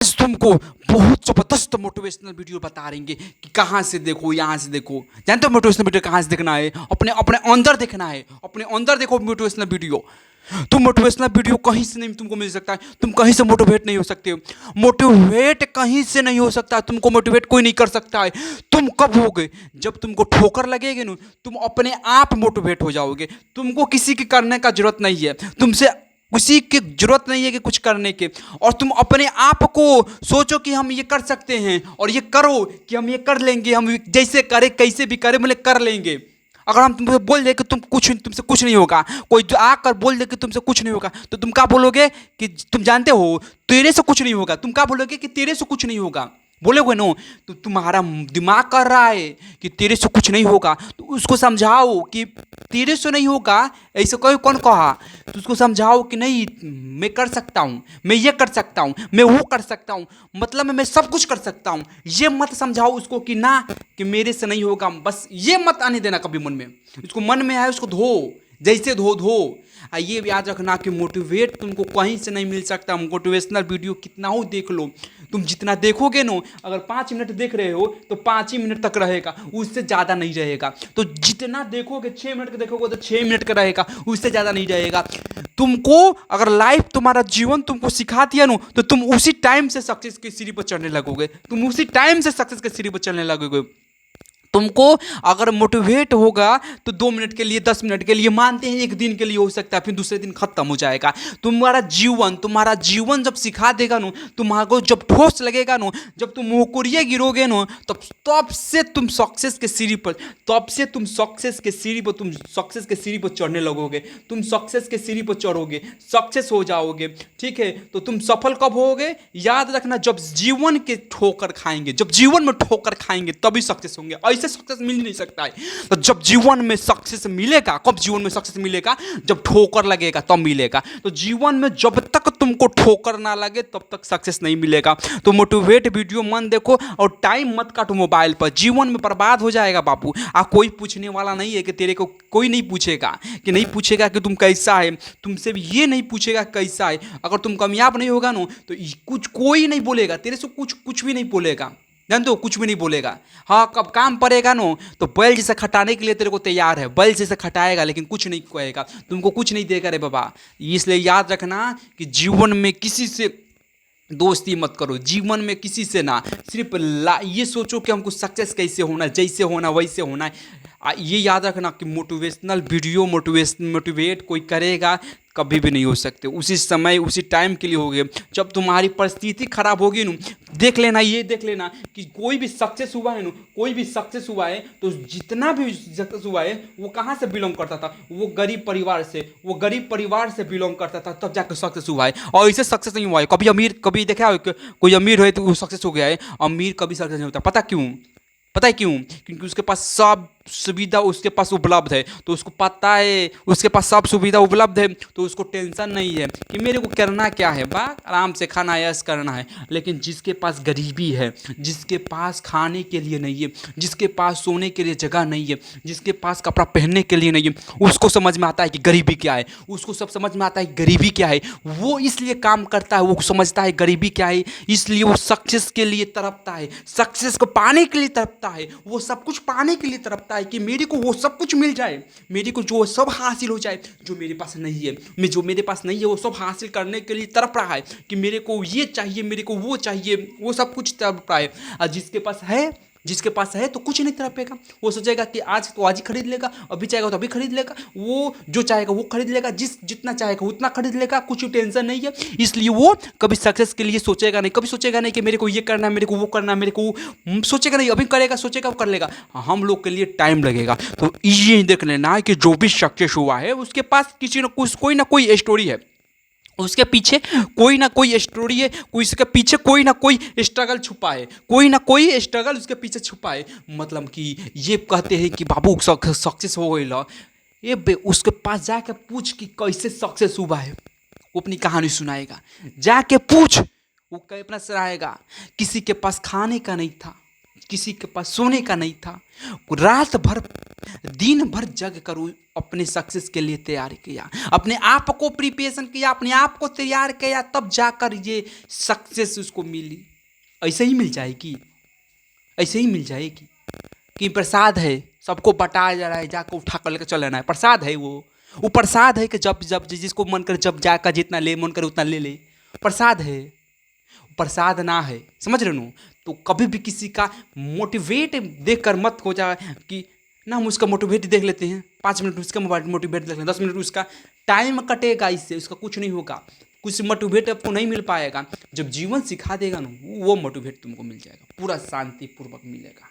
आज तुमको बहुत जबरदस्त मोटिवेशनल वीडियो बता रहेंगे कि कहाँ से देखो, यहाँ से देखो। जानते हो मोटिवेशनल वीडियो कहाँ से देखना है? अपने अपने अंदर देखना है, अपने अंदर देखो मोटिवेशनल वीडियो। तुम मोटिवेशनल वीडियो कहीं से नहीं तुमको मिल सकता है, तुम कहीं से मोटिवेट नहीं हो सकते हो। मोटिवेट कहीं से नहीं हो सकता, तुमको मोटिवेट कोई नहीं कर सकता है। तुम कब होगे? जब तुमको ठोकर लगेगी ना, तुम अपने आप मोटिवेट हो जाओगे। तुमको किसी की करने का जरूरत नहीं है, तुमसे किसी की जरूरत नहीं है कि कुछ करने के। और तुम अपने आप को सोचो कि हम ये कर सकते हैं, और ये करो कि हम ये कर लेंगे, हम जैसे करें कैसे भी करें बोले कर लेंगे। अगर हम तुमसे बोल दे कि तुमसे कुछ नहीं होगा, कोई जो आकर बोल दे कि तुमसे कुछ नहीं होगा, तो तुम क्या बोलोगे? कि तुम जानते हो तेरे से कुछ नहीं होगा। तुम क्या बोलोगे? कि तेरे से कुछ नहीं होगा बोलोगे नो। तो तुम्हारा दिमाग कर रहा है कि तेरे से कुछ नहीं होगा, तो उसको समझाओ कि तेरे से नहीं होगा। ऐसे कोई कौन कहा? तो उसको समझाओ कि नहीं, मैं कर सकता हूँ, मैं ये कर सकता हूँ, मैं वो कर सकता हूँ, मतलब मैं सब कुछ कर सकता हूँ। ये मत समझाओ उसको कि ना, कि मेरे से नहीं होगा। बस ये मत आने देना कभी मन में। उसको मन में आए उसको धो, जैसे धो धो। ये याद रखना कि मोटिवेट तुमको कहीं से नहीं मिल सकता। मोटिवेशनल वीडियो कितना हो देख लो, तुम जितना देखोगे नो, अगर 5 मिनट देख रहे हो तो 5 ही मिनट तक रहेगा, उससे ज़्यादा नहीं रहेगा। तो जितना देखोगे 6 मिनट का देखोगे तो 6 मिनट का रहेगा, उससे ज़्यादा नहीं रहेगा। तुमको अगर लाइफ तुम्हारा जीवन तुमको सिखा दिया नो, तो तुम उसी टाइम से सक्सेस की सीढ़ी पर चढ़ने लगोगे। तुम उसी टाइम से सक्सेस की सीढ़ी पर चढ़ने लगोगे। तुमको अगर मोटिवेट होगा तो 2 मिनट के लिए, 10 मिनट के लिए, मानते हैं 1 दिन के लिए हो सकता है, फिर दूसरे दिन खत्म हो जाएगा। तुम्हारा जीवन जब सिखा देगा नो, तुम्हारे जब ठोस लगेगा नो, जब तुम मुकुरिए गिरोगे नो, तब से तुम सक्सेस के सीढ़ी पर, तुम सक्सेस के सीढ़ी पर चढ़ने लगोगे। तुम सक्सेस के सीढ़ी पर चढ़ोगे, सक्सेस हो जाओगे। ठीक है, तो तुम सफल कब होगे? याद रखना, जब जीवन के ठोकर खाएंगे, जब जीवन में ठोकर खाएंगे तभी सक्सेस होंगे। ऐसे सक्सेस मिल नहीं सकता है। तो जब जीवन में सक्सेस मिलेगा, कब जीवन में सक्सेस मिलेगा? जब ठोकर लगेगा तब मिलेगा। तो जीवन में जब तक तुमको ठोकर ना लगे तब तक सक्सेस नहीं मिलेगा। तो मोटिवेट वीडियो मन देखो और टाइम मत काटो मोबाइल पर। जीवन में बर्बाद हो जाएगा बाबू। कोई पूछने वाला नहीं है कि तेरे को, कोई नहीं पूछेगा कि तुम कैसा है, तुमसे भी ये नहीं पूछेगा कैसा है। अगर तुम कामयाब नहीं होगा ना, तो कोई नहीं बोलेगा तेरे से, कुछ भी नहीं बोलेगा। जानते हो, कुछ भी नहीं बोलेगा। हाँ, कब काम पड़ेगा नो, तो बैल जैसे खटाने के लिए तेरे को तैयार है, बैल जैसे खटाएगा, लेकिन कुछ नहीं कहेगा, तुमको कुछ नहीं देगा रे बाबा। इसलिए याद रखना कि जीवन में किसी से दोस्ती मत करो, जीवन में किसी से ना। सिर्फ ये सोचो कि हमको सक्सेस कैसे होना, जैसे होना वैसे होना है। ये याद रखना कि मोटिवेशनल वीडियो मोटिवेट कोई करेगा कभी भी नहीं हो सकते। उसी समय उसी टाइम के लिए होगे जब तुम्हारी परिस्थिति खराब होगी ना। देख लेना, ये देख लेना कि कोई भी सक्सेस हुआ है ना, कोई भी सक्सेस हुआ है तो जितना भी सक्सेस हुआ है वो कहाँ से बिलोंग करता था? वो गरीब परिवार से बिलोंग करता था, तब जाकर सक्सेस हुआ है। और ऐसे सक्सेस नहीं हुआ है कभी अमीर। कभी देखा है कोई अमीर है तो वो सक्सेस हो गया है? अमीर कभी सक्सेस नहीं होता। पता है क्यों? क्योंकि उसके पास सब सुविधा उसके पास उपलब्ध है। तो उसको पता है उसके पास सब सुविधा उपलब्ध है, तो उसको टेंशन नहीं है कि मेरे को करना क्या है, बा आराम से खाना यश करना है। लेकिन जिसके पास गरीबी है, जिसके पास खाने के लिए नहीं है, जिसके पास सोने के लिए जगह नहीं है, जिसके पास कपड़ा पहनने के लिए नहीं है, उसको समझ में आता है कि गरीबी क्या है। उसको सब समझ में आता है गरीबी क्या है। वो इसलिए काम करता है, वो समझता है गरीबी क्या है, इसलिए वो सक्सेस के लिए तड़पता है, सक्सेस को पाने के लिए तड़पता है, वो सब कुछ पाने के लिए तड़पता है कि मेरे को वो सब कुछ मिल जाए, मेरे को जो सब हासिल हो जाए जो मेरे पास नहीं है। जो मेरे पास नहीं है वो सब हासिल करने के लिए तड़प रहा है कि मेरे को ये चाहिए, मेरे को वो चाहिए, वो सब कुछ तड़प रहा है। और जिसके पास है तो कुछ नहीं तड़पेगा। वो सोचेगा कि आज तो आज ही खरीद लेगा, अभी चाहेगा तो अभी खरीद लेगा, वो जो चाहेगा वो खरीद लेगा, जितना चाहेगा उतना खरीद लेगा, कुछ टेंशन नहीं है। इसलिए वो कभी सक्सेस के लिए सोचेगा नहीं, कभी सोचेगा नहीं कि मेरे को ये करना है, मेरे को वो करना है, मेरे को सोचेगा नहीं। अभी करेगा, सोचेगा, कर लेगा। हम लोग के लिए टाइम लगेगा। तो ये देख लेना है कि जो भी सक्सेस हुआ है उसके पास किसी न कोई ना कोई स्टोरी है, उसके पीछे कोई ना कोई स्टोरी है, उसके पीछे कोई ना कोई स्ट्रगल छुपा है, कोई ना कोई स्ट्रगल उसके पीछे छुपा है। मतलब कि ये कहते हैं कि बाबू सक्सेस हो गई ला, ये उसके पास जाके पूछ कि कैसे सक्सेस हुआ है, वो अपनी कहानी सुनाएगा। जाके पूछ, वो अपना सुनाएगा। किसी के पास खाने का नहीं था, किसी के पास सोने का नहीं था, रात भर दिन भर जग कर अपने सक्सेस के लिए तैयारी किया, अपने आप को प्रिपरेशन किया, अपने आप को तैयार किया, तब जाकर ये सक्सेस उसको मिली। ऐसे ही मिल जाएगी, ऐसे ही मिल जाएगी कि प्रसाद है, सबको बटाया जा रहा है, जाकर उठा कर लेकर चल लेना है, प्रसाद है वो प्रसाद है कि जब जब जिसको मन करे जब जाकर जितना ले मन करे उतना ले ले, प्रसाद है, प्रसाद ना है, समझ रहे हो। तो कभी भी किसी का मोटिवेट देखकर मत हो जाए कि ना हम उसका मोटिवेट देख लेते हैं, 5 मिनट उसका मोटिवेट देख लेते हैं, 10 मिनट उसका टाइम कटेगा, इससे उसका कुछ नहीं होगा, कुछ मोटिवेट आपको नहीं मिल पाएगा। जब जीवन सिखा देगा ना, वो मोटिवेट तुमको मिल जाएगा, पूरा शांतिपूर्वक मिलेगा।